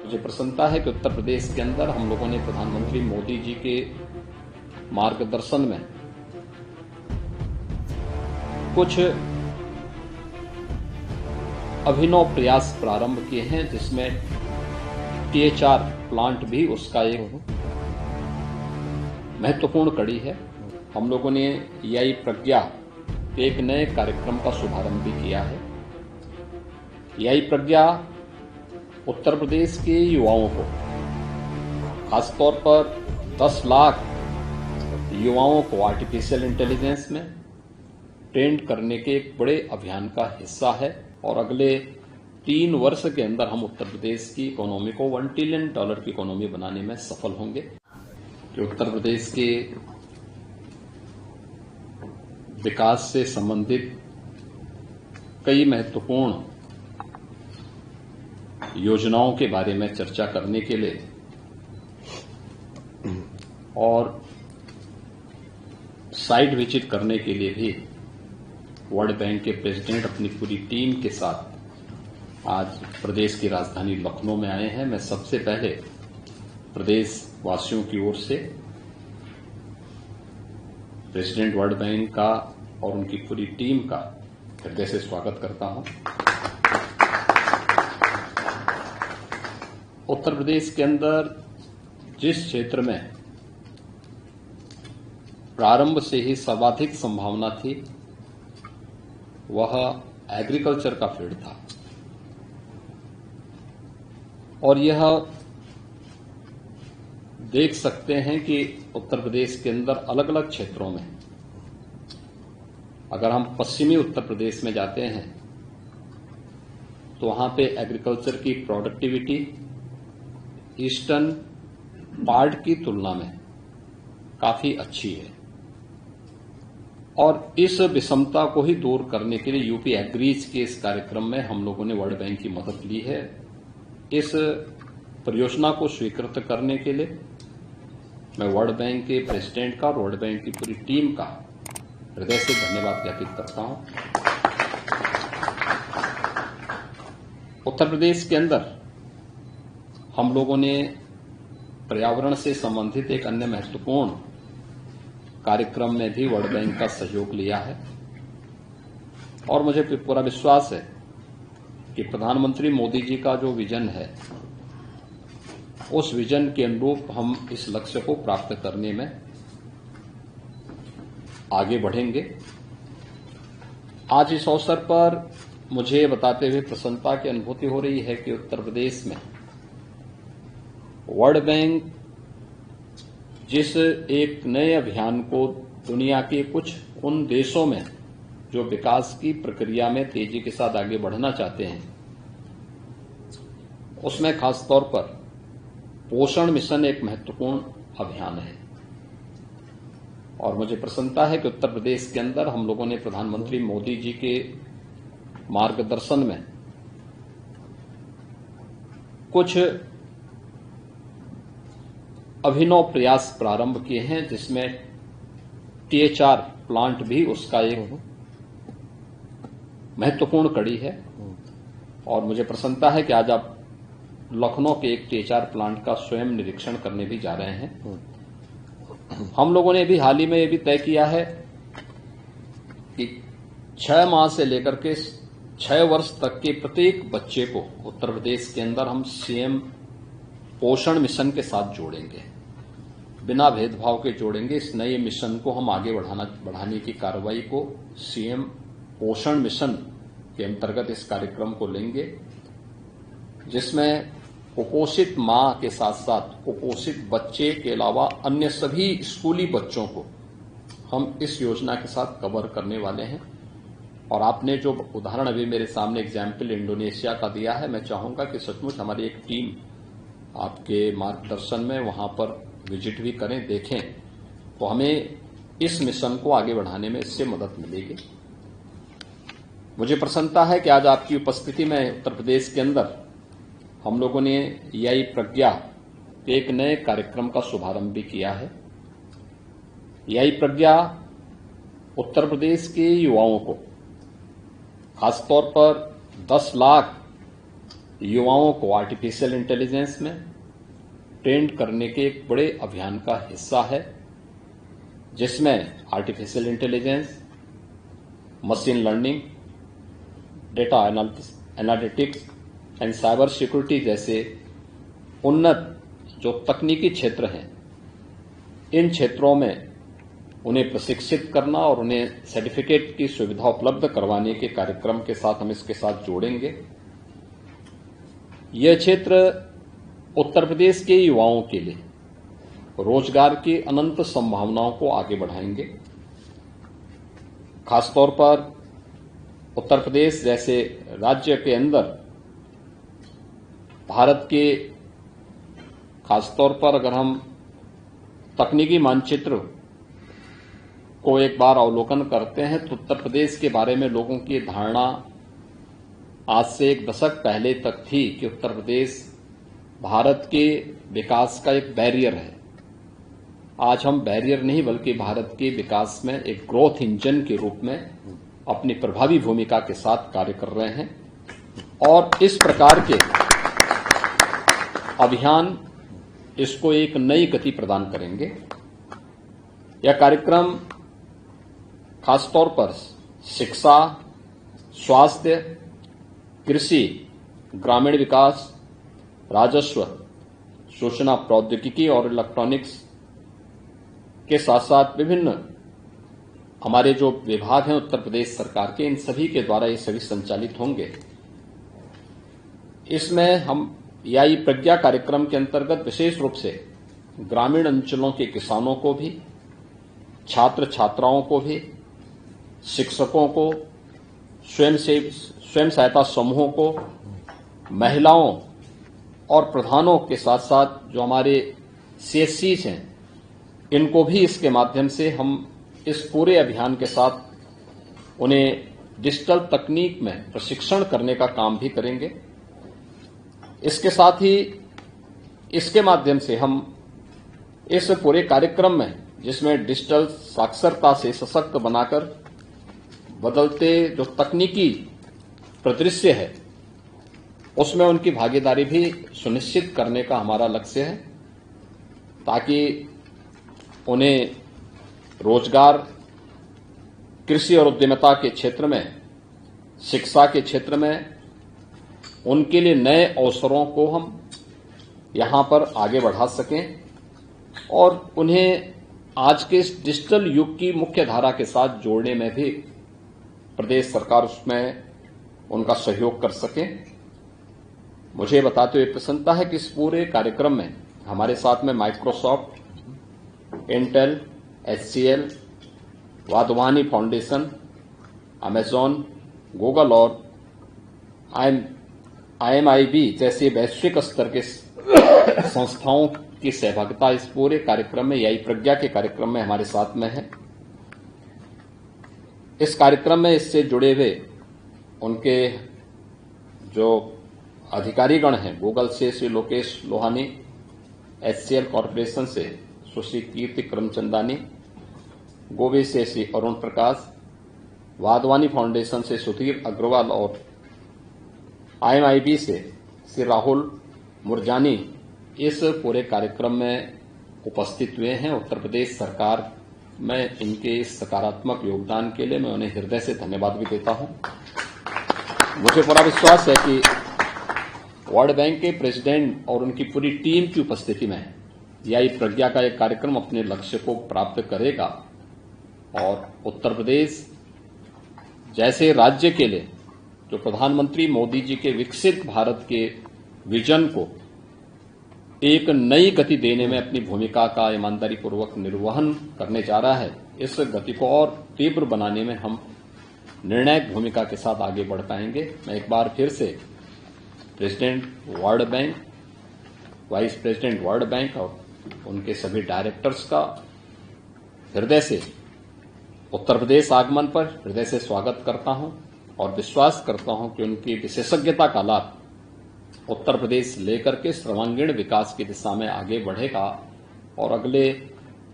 मुझे प्रसन्नता है कि उत्तर प्रदेश के अंदर हम लोगों ने प्रधानमंत्री मोदी जी के मार्गदर्शन में कुछ अभिनव प्रयास प्रारंभ किए हैं, जिसमें THR प्लांट भी उसका एक महत्वपूर्ण कड़ी है। हम लोगों ने EI प्रज्ञा एक नए कार्यक्रम का शुभारंभ भी किया है। EI प्रज्ञा उत्तर प्रदेश के युवाओं को, खासतौर पर 10 लाख युवाओं को आर्टिफिशियल इंटेलिजेंस में ट्रेंड करने के एक बड़े अभियान का हिस्सा है और अगले 3 वर्ष के अंदर हम उत्तर प्रदेश की इकोनॉमी को $1 ट्रिलियन की इकोनॉमी बनाने में सफल होंगे। कि उत्तर प्रदेश के विकास से संबंधित कई महत्वपूर्ण योजनाओं के बारे में चर्चा करने के लिए और साइट विजिट करने के लिए भी वर्ल्ड बैंक के प्रेसिडेंट अपनी पूरी टीम के साथ आज प्रदेश की राजधानी लखनऊ में आए हैं। मैं सबसे पहले प्रदेश वासियों की ओर से प्रेसिडेंट वर्ल्ड बैंक का और उनकी पूरी टीम का हृदय से स्वागत करता हूं। उत्तर प्रदेश के अंदर जिस क्षेत्र में प्रारंभ से ही सर्वाधिक संभावना थी वह एग्रीकल्चर का फील्ड था और यह देख सकते हैं कि उत्तर प्रदेश के अंदर अलग अलग क्षेत्रों में, अगर हम पश्चिमी उत्तर प्रदेश में जाते हैं तो वहां पे एग्रीकल्चर की प्रोडक्टिविटी ईस्टर्न पार्ट की तुलना में काफी अच्छी है और इस विषमता को ही दूर करने के लिए यूपी एग्रीज के इस कार्यक्रम में हम लोगों ने वर्ल्ड बैंक की मदद ली है। इस परियोजना को स्वीकृत करने के लिए मैं वर्ल्ड बैंक के प्रेसिडेंट का और वर्ल्ड बैंक की पूरी टीम का हृदय से धन्यवाद ज्ञापित करता हूं। उत्तर प्रदेश के अंदर हम लोगों ने पर्यावरण से संबंधित एक अन्य महत्वपूर्ण कार्यक्रम में भी वर्ल्ड बैंक का सहयोग लिया है और मुझे पूरा विश्वास है कि प्रधानमंत्री मोदी जी का जो विजन है उस विजन के अनुरूप हम इस लक्ष्य को प्राप्त करने में आगे बढ़ेंगे। आज इस अवसर पर मुझे बताते हुए प्रसन्नता की अनुभूति हो रही है कि उत्तर प्रदेश में वर्ल्ड बैंक जिस एक नए अभियान को दुनिया के कुछ उन देशों में जो विकास की प्रक्रिया में तेजी के साथ आगे बढ़ना चाहते हैं, उसमें खासतौर पर पोषण मिशन एक महत्वपूर्ण अभियान है और मुझे प्रसन्नता है कि उत्तर प्रदेश के अंदर हम लोगों ने प्रधानमंत्री मोदी जी के मार्गदर्शन में कुछ अभिनव प्रयास प्रारंभ किए हैं, जिसमें THR प्लांट भी उसका एक महत्वपूर्ण कड़ी है और मुझे प्रसन्नता है कि आज आप लखनऊ के एक THR प्लांट का स्वयं निरीक्षण करने भी जा रहे हैं। हम लोगों ने भी हाल ही में यह भी तय किया है कि 6 माह से लेकर के 6 वर्ष तक के प्रत्येक बच्चे को उत्तर प्रदेश के अंदर हम CM पोषण मिशन के साथ जोड़ेंगे, बिना भेदभाव के जोड़ेंगे। इस नए मिशन को हम आगे बढ़ाने की कार्रवाई को CM पोषण मिशन के अंतर्गत इस कार्यक्रम को लेंगे, जिसमें कुपोषित मां के साथ साथ कुपोषित बच्चे के अलावा अन्य सभी स्कूली बच्चों को हम इस योजना के साथ कवर करने वाले हैं। और आपने जो उदाहरण अभी मेरे सामने एग्जाम्पल इंडोनेशिया का दिया है, मैं चाहूंगा कि सचमुच हमारी एक टीम आपके मार्गदर्शन में वहां पर विजिट भी करें, देखें, तो हमें इस मिशन को आगे बढ़ाने में इससे मदद मिलेगी। मुझे प्रसन्नता है कि आज आपकी उपस्थिति में उत्तर प्रदेश के अंदर हम लोगों ने EI प्रज्ञा एक नए कार्यक्रम का शुभारंभ भी किया है। EI प्रज्ञा उत्तर प्रदेश के युवाओं को, खासतौर पर 10 लाख युवाओं को आर्टिफिशियल इंटेलिजेंस में ट्रेंड करने के एक बड़े अभियान का हिस्सा है, जिसमें artificial intelligence, machine learning, data analytics and cyber security जैसे उन्नत जो तकनीकी क्षेत्र हैं, इन क्षेत्रों में उन्हें प्रशिक्षित करना और उन्हें सर्टिफिकेट की सुविधा उपलब्ध करवाने के कार्यक्रम के साथ हम इसके साथ जोड़ेंगे। यह क्षेत्र उत्तर प्रदेश के युवाओं के लिए रोजगार की अनंत संभावनाओं को आगे बढ़ाएंगे। खासतौर पर उत्तर प्रदेश जैसे राज्य के अंदर भारत के खासतौर पर अगर हम तकनीकी मानचित्र को एक बार अवलोकन करते हैं तो उत्तर प्रदेश के बारे में लोगों की धारणा आज से एक दशक पहले तक थी कि उत्तर प्रदेश भारत के विकास का एक बैरियर है। आज हम बैरियर नहीं बल्कि भारत के विकास में एक ग्रोथ इंजन के रूप में अपनी प्रभावी भूमिका के साथ कार्य कर रहे हैं और इस प्रकार के अभियान इसको एक नई गति प्रदान करेंगे। यह कार्यक्रम खासतौर पर शिक्षा, स्वास्थ्य, कृषि, ग्रामीण विकास, राजस्व, सूचना प्रौद्योगिकी और इलेक्ट्रॉनिक्स के साथ साथ विभिन्न हमारे जो विभाग हैं उत्तर प्रदेश सरकार के, इन सभी के द्वारा ये सभी संचालित होंगे। इसमें हम याई प्रज्ञा कार्यक्रम के अंतर्गत विशेष रूप से ग्रामीण अंचलों के किसानों को भी, छात्र छात्राओं को भी, शिक्षकों को, स्वयं सहायता समूहों को, महिलाओं और प्रधानों के साथ साथ जो हमारे CSCs हैं, इनको भी इसके माध्यम से हम इस पूरे अभियान के साथ उन्हें डिजिटल तकनीक में प्रशिक्षण करने का काम भी करेंगे। इसके साथ ही इसके माध्यम से हम इस पूरे कार्यक्रम में, जिसमें डिजिटल साक्षरता से सशक्त बनाकर बदलते जो तकनीकी परिदृश्य है उसमें उनकी भागीदारी भी सुनिश्चित करने का हमारा लक्ष्य है, ताकि उन्हें रोजगार, कृषि और उद्यमिता के क्षेत्र में, शिक्षा के क्षेत्र में उनके लिए नए अवसरों को हम यहां पर आगे बढ़ा सकें और उन्हें आज के इस डिजिटल युग की मुख्य धारा के साथ जोड़ने में भी प्रदेश सरकार उसमें उनका सहयोग कर सके। मुझे बताते हुए प्रसन्नता है कि इस पूरे कार्यक्रम में हमारे साथ में Microsoft, Intel, HCL, Wadhwani foundation, Amazon, Google और IMIB जैसे वैश्विक स्तर के संस्थाओं की सहभागिता इस पूरे कार्यक्रम में, याई प्रज्ञा के कार्यक्रम में हमारे साथ में है। इस कार्यक्रम में इससे जुड़े हुए उनके जो अधिकारीगण हैं, गूगल से श्री लोकेश लोहानी, HCL कॉरपोरेशन से सुश्री कीर्ति करमचंदानी, गोवे से श्री अरुण प्रकाश, वाधवानी फाउंडेशन से सुधीर अग्रवाल और IMIB से श्री राहुल मुरजानी इस पूरे कार्यक्रम में उपस्थित हुए हैं। उत्तर प्रदेश सरकार में इनके इस सकारात्मक योगदान के लिए मैं उन्हें हृदय से धन्यवाद भी देता हूं। मुझे पूरा विश्वास है कि वर्ल्ड बैंक के प्रेसिडेंट और उनकी पूरी टीम की उपस्थिति में याई प्रज्ञा का एक कार्यक्रम अपने लक्ष्य को प्राप्त करेगा और उत्तर प्रदेश जैसे राज्य के लिए जो प्रधानमंत्री मोदी जी के विकसित भारत के विजन को एक नई गति देने में अपनी भूमिका का ईमानदारी पूर्वक निर्वहन करने जा रहा है, इस गति को और तीव्र बनाने में हम निर्णायक भूमिका के साथ आगे बढ़ पाएंगे। मैं एक बार फिर से president world bank, vice president world bank और उनके सभी डायरेक्टर्स का हृदय से उत्तर प्रदेश आगमन पर हृदय से स्वागत करता हूं और विश्वास करता हूं कि उनकी विशेषज्ञता का लाभ उत्तर प्रदेश लेकर के सर्वांगीण विकास की दिशा में आगे बढ़ेगा और अगले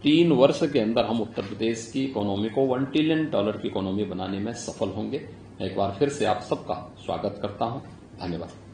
3 वर्ष के अंदर हम उत्तर प्रदेश की इकोनॉमी को $1 ट्रिलियन की इकोनॉमी बनाने में सफल होंगे। मैं एक बार फिर से आप सबका स्वागत करता हूं। धन्यवाद।